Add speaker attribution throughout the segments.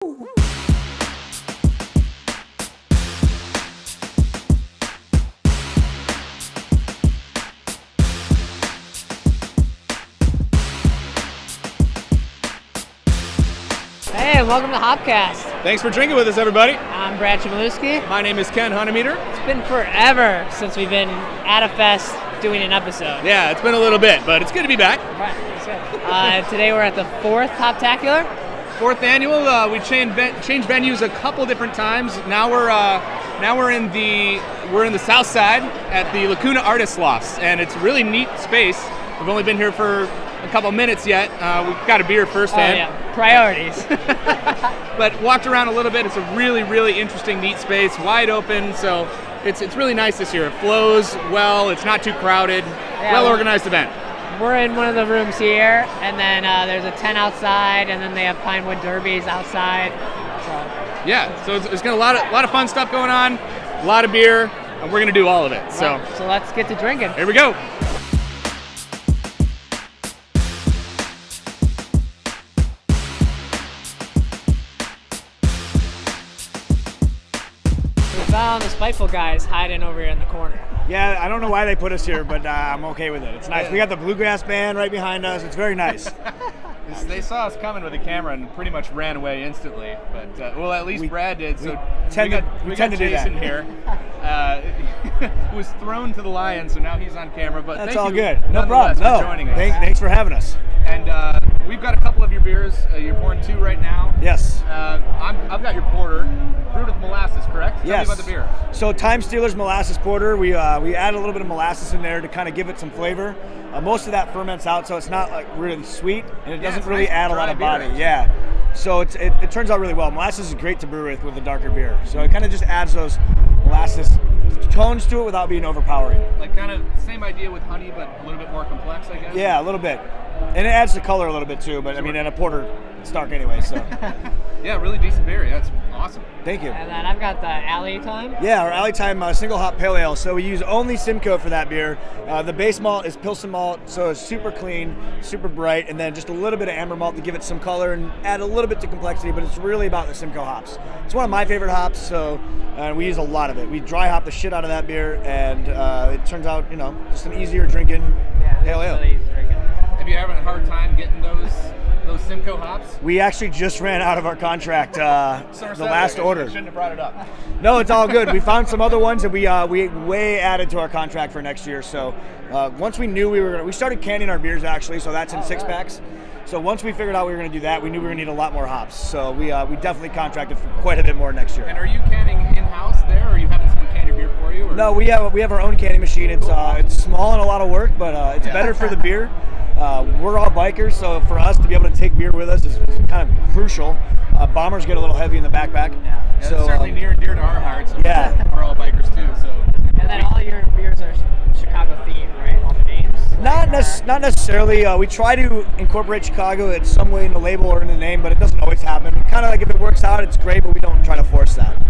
Speaker 1: Hey, welcome to Hopcast.
Speaker 2: Thanks for drinking with us, everybody.
Speaker 1: I'm Brad Chmielewski.
Speaker 2: My name is Ken Hunnemeder.
Speaker 1: It's been forever since we've been at a fest doing an episode.
Speaker 2: Yeah, it's been a little bit, but it's good to be back.
Speaker 1: Right, that's good. Today we're at the 4th Hoptacular.
Speaker 2: 4th annual. We changed venues a couple different times. Now we're in the south side at the Lacuna Artist Lofts, and it's a really neat space. We've only been here for a couple minutes yet. We've got a beer firsthand.
Speaker 1: Oh yeah, priorities.
Speaker 2: But walked around a little bit. It's a really, really interesting, neat space, wide open. So it's really nice this year. It flows well. It's not too crowded.
Speaker 1: Yeah,
Speaker 2: well-organized event.
Speaker 1: We're in one of the rooms here, and then there's a tent outside, and then they have Pinewood Derbies outside.
Speaker 2: Yeah, so it's got a lot of fun stuff going on, a lot of beer, and we're gonna do all of it. So
Speaker 1: let's get to drinking.
Speaker 2: Here we go.
Speaker 1: We found the Spiteful guys hiding over here in the corner.
Speaker 3: Yeah, I don't know why they put us here, but I'm okay with it. It's nice. We got the bluegrass band right behind us. It's very nice.
Speaker 2: They saw us coming with a camera and pretty much ran away instantly. But well, at least Brad did. So
Speaker 3: we tend to do
Speaker 2: Jason
Speaker 3: that
Speaker 2: here, who was thrown to the lions, so now he's on camera. But
Speaker 3: that's
Speaker 2: thank
Speaker 3: all
Speaker 2: you
Speaker 3: good. No problem.
Speaker 2: for joining us.
Speaker 3: Thanks for having us.
Speaker 2: And we've got a couple of your beers. You're pouring 2 right now.
Speaker 3: Yes.
Speaker 2: I've got your porter, brewed with molasses, correct?
Speaker 3: Yes.
Speaker 2: Tell me about the beer.
Speaker 3: So Time Stealer's molasses porter. We add a little bit of molasses in there to kind of give it some flavor. Most of that ferments out, so it's not like really sweet, and it doesn't really
Speaker 2: nice
Speaker 3: add a lot of
Speaker 2: dry
Speaker 3: body.
Speaker 2: beer.
Speaker 3: Yeah. So it turns out really well. Molasses is great to brew with a darker beer. So it kind of just adds those molasses tones to it without being overpowering.
Speaker 2: Like kind of same idea with honey, but a little bit more complex, I guess.
Speaker 3: Yeah, a little bit. And it adds the color a little bit too, but I mean, in a porter, it's dark anyway, so.
Speaker 2: Yeah, really decent beer. That's awesome.
Speaker 3: Thank you.
Speaker 1: And then I've got the Alley Time.
Speaker 3: Yeah, our Alley Time single hop pale ale. So we use only Simcoe for that beer. The base malt is Pilsen malt, so it's super clean, super bright, and then just a little bit of amber malt to give it some color and add a little bit to complexity, but it's really about the Simcoe hops. It's one of my favorite hops, so we use a lot of it. We dry hop the shit out of that beer, and it turns out, just an easier drinking pale ale.
Speaker 1: Really easy drinking.
Speaker 2: Have you having a hard time getting those Simcoe hops?
Speaker 3: We actually just ran out of our contract, the last order.
Speaker 2: Shouldn't have brought it up.
Speaker 3: No, it's all good. We found some other ones that we way added to our contract for next year. So once we knew we started canning our beers actually, so that's in 6-packs. So once we figured out we were going to do that, we knew we were going to need a lot more hops. So we definitely contracted for quite a bit more next year.
Speaker 2: And are you canning in-house there, or are you having someone can your beer for you? Or?
Speaker 3: No, we have our own canning machine. It's it's small and a lot of work, but it's better for the beer. We're all bikers, so for us to be able to take beer with us is kind of crucial. Bombers get a little heavy in the backpack.
Speaker 2: Yeah,
Speaker 3: so
Speaker 2: it's certainly near and dear to our hearts.
Speaker 3: Yeah.
Speaker 2: We're all bikers too. So.
Speaker 1: And then all your beers are Chicago themed, right? All the names?
Speaker 3: Not necessarily. We try to incorporate Chicago in some way in the label or in the name, but it doesn't always happen. Kind of like if it works out, it's great, but we don't try to force that.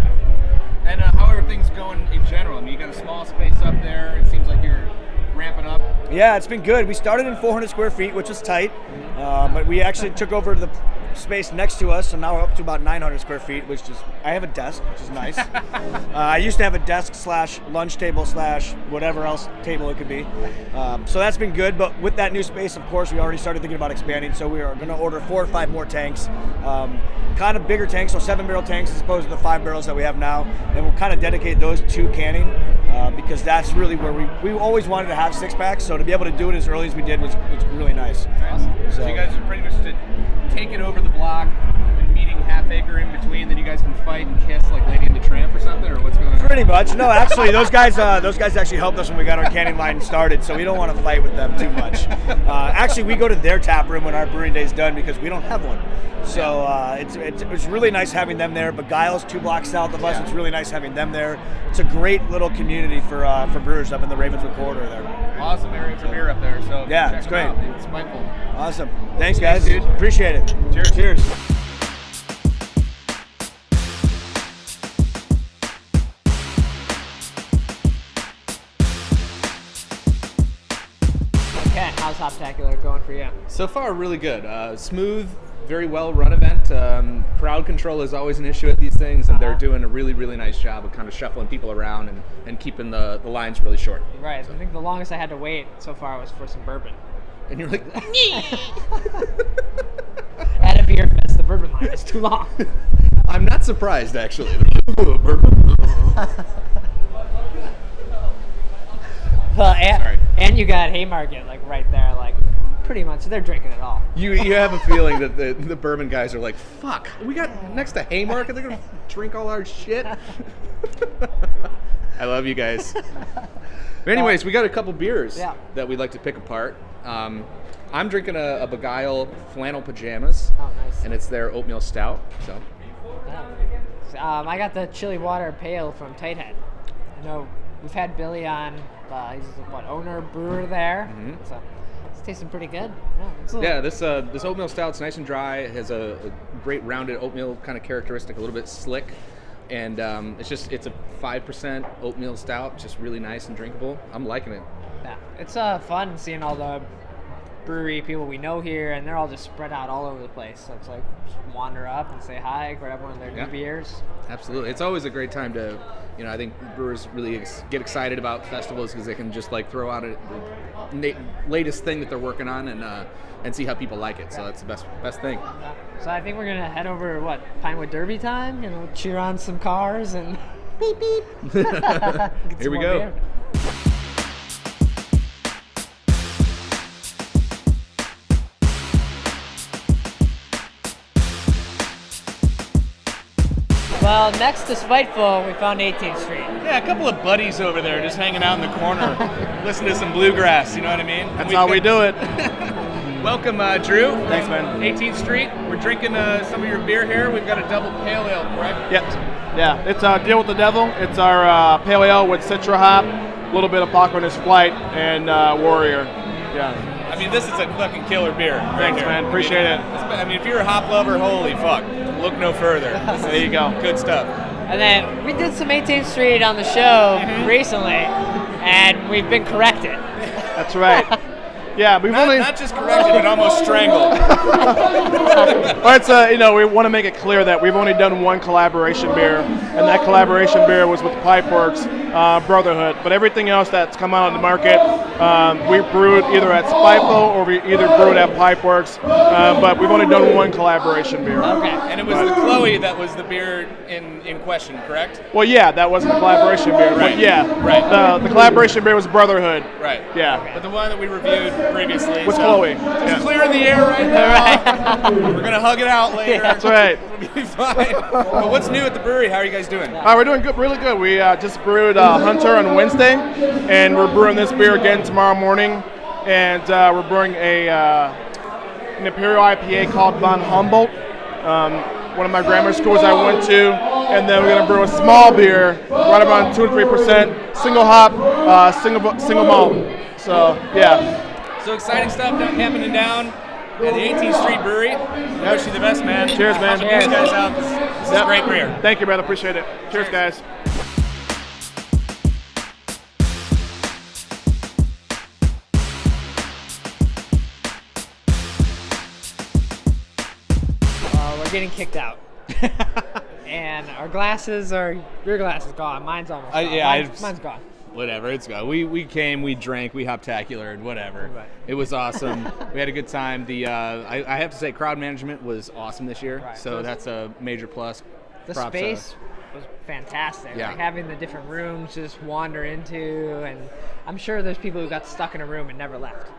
Speaker 2: And how are things going in general? I mean, you got a small space up there. It seems like you're ramping up.
Speaker 3: Yeah, it's been good. We started in 400 square feet, which was tight, but we actually took over the space next to us, so now we're up to about 900 square feet, which is, I have a desk, which is nice. I used to have a desk / lunch table / whatever else table it could be. So that's been good, but with that new space, of course, we already started thinking about expanding, so we are going to order 4 or 5 more tanks. Kind of bigger tanks, so 7-barrel tanks as opposed to the 5 barrels that we have now, and we'll kind of dedicate those to canning because that's really where we always wanted to have 6-packs, so to be able to do it as early as we did was really nice.
Speaker 2: Awesome. So you guys are pretty much to take it over the block and meeting half acre in between, then you guys can fight and kiss like Lady and the Tramp or something, or what's going on?
Speaker 3: Pretty much. No, actually, those guys actually helped us when we got our canning line started, so we don't want to fight with them too much. Actually, we go to their tap room when our brewing day is done because we don't have one. So it's really nice having them there. Beguile's 2 blocks south of us. It's really nice having them there. It's a great little community for brewers up in the Ravenswood corridor there.
Speaker 2: Awesome area for beer up there. So
Speaker 3: yeah,
Speaker 2: check
Speaker 3: it's great.
Speaker 2: It's Spiteful.
Speaker 3: Awesome. Thanks, guys.
Speaker 2: Dude.
Speaker 3: Appreciate it.
Speaker 2: Cheers.
Speaker 3: Cheers.
Speaker 1: Okay, how's Hoptacular going for you?
Speaker 4: So far, really good. Smooth,
Speaker 2: very well run event. Crowd control is always an issue at these things, and they're doing a really, really nice job of kind of shuffling people around and keeping the lines really short.
Speaker 1: Right. I think the longest I had to wait so far was for some bourbon.
Speaker 2: And you're like,
Speaker 1: At a beer fest, the bourbon line is too long.
Speaker 2: I'm not surprised, actually.
Speaker 1: Well, and you got Haymarket like right there, like pretty much they're drinking it all.
Speaker 2: You have a feeling that the bourbon guys are like, fuck, we got next to Haymarket, they're gonna drink all our shit. I love you guys. But anyways, we got a couple beers that we'd like to pick apart. I'm drinking a Beguile Flannel Pajamas.
Speaker 1: Oh, nice.
Speaker 2: And it's their oatmeal stout. So.
Speaker 1: I got the chili water pale from Tighthead. I know we've had Billy on. He's owner brewer there. Mm-hmm. So it's tasting pretty good.
Speaker 2: This oatmeal stout's nice and dry. It has a great rounded oatmeal kind of characteristic, a little bit slick. And it's a 5% oatmeal stout, just really nice and drinkable. I'm liking it.
Speaker 1: Yeah, it's fun seeing all the brewery people we know here, and they're all just spread out all over the place. So it's like just wander up and say hi, grab one of their new beers.
Speaker 2: Absolutely, it's always a great time to, I think brewers really get excited about festivals because they can just like throw out the latest thing that they're working on and see how people like it. So that's the best thing.
Speaker 1: Yeah. So I think we're gonna head over Pinewood Derby time. Cheer on some cars and beep beep.
Speaker 2: Here we go. Beer.
Speaker 1: Well, next to Spiteful, we found 18th Street.
Speaker 2: Yeah, a couple of buddies over there just hanging out in the corner, listening to some bluegrass, you know what I mean?
Speaker 4: That's how we do it.
Speaker 2: Welcome, Drew.
Speaker 4: Thanks, man.
Speaker 2: 18th Street. We're drinking some of your beer here. We've got a double pale ale, correct?
Speaker 4: Yep. Yeah, it's Deal with the Devil. It's our pale ale with Citra hop, a little bit of Pocahontas Flight, and Warrior. Yeah.
Speaker 2: I mean, this is a fucking killer beer.
Speaker 4: Thanks, man. Appreciate it.
Speaker 2: I mean, if you're a hop lover, holy fuck. Look no further.
Speaker 4: There you go.
Speaker 2: Good stuff.
Speaker 1: And then we did some 18th Street on the show recently, and we've been corrected.
Speaker 4: That's right. Yeah, we've
Speaker 2: not just corrected, but almost strangled.
Speaker 4: Well, it's we want to make it clear that we've only done one collaboration beer, and that collaboration beer was with Pipeworks Brotherhood. But everything else that's come out on the market, we brewed either at Spiteful or we either brewed at Pipeworks. But we've only done one collaboration beer.
Speaker 1: Okay.
Speaker 2: And it was the Chloe that was the beer in question, correct?
Speaker 4: Well, yeah, that wasn't a collaboration beer.
Speaker 2: Right.
Speaker 4: But yeah,
Speaker 2: right.
Speaker 4: The collaboration beer was Brotherhood.
Speaker 2: Right.
Speaker 4: Yeah.
Speaker 2: But the one that we reviewed previously
Speaker 4: was Chloe.
Speaker 2: Just clearing the air right now. We're gonna hug it out later.
Speaker 1: Yeah.
Speaker 4: That's right.
Speaker 2: We'll be fine. But what's new at the brewery? How are you guys doing?
Speaker 4: We're doing good, really good. We just brewed Hunter on Wednesday, and we're brewing this beer again tomorrow morning. And we're brewing an Imperial IPA called Von Humboldt, one of my grammar schools I went to. And then we're gonna brew a small beer, right around 2 to 3%, single hop, single malt. So yeah.
Speaker 2: So exciting stuff happening down at the 18th Street Brewery. I wish you the best, man.
Speaker 4: Cheers, man.
Speaker 2: Cheers, guys out. This is great beer.
Speaker 4: Thank you, brother. Appreciate it. Cheers, guys.
Speaker 1: We're getting kicked out. And our glasses your glass is gone. Mine's almost gone. Mine's gone.
Speaker 2: Whatever, it's gone. We came, we drank, we Hoptacular, and whatever.
Speaker 1: Right.
Speaker 2: It was awesome. We had a good time. I have to say, crowd management was awesome this year.
Speaker 1: Right.
Speaker 2: So that's a major plus.
Speaker 1: The space was fantastic.
Speaker 2: Yeah.
Speaker 1: Like having the different rooms to just wander into, and I'm sure there's people who got stuck in a room and never left.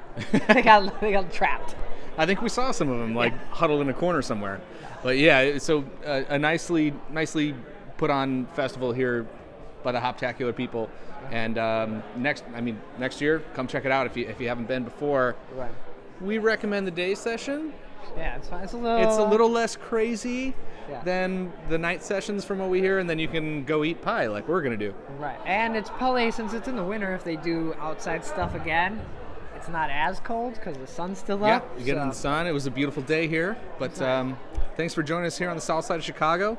Speaker 1: they got trapped.
Speaker 2: I think we saw some of them huddled in a corner somewhere. But yeah, so a nicely put on festival here by the Hoptacular people. And next year, come check it out if you haven't been before.
Speaker 1: Right.
Speaker 2: We recommend the day session.
Speaker 1: Yeah, it's fine. It's a
Speaker 2: little less crazy than the night sessions from what we hear, and then you can go eat pie like we're gonna do.
Speaker 1: Right. And it's probably, since it's in the winter, if they do outside stuff again, it's not as cold because the sun's still up.
Speaker 2: Yeah, you get in the sun. It was a beautiful day here. But thanks for joining us here on the south side of Chicago,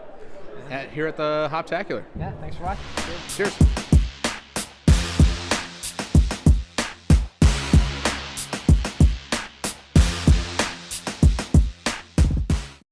Speaker 2: here at the Hoptacular.
Speaker 1: Yeah, thanks for watching.
Speaker 2: Cheers.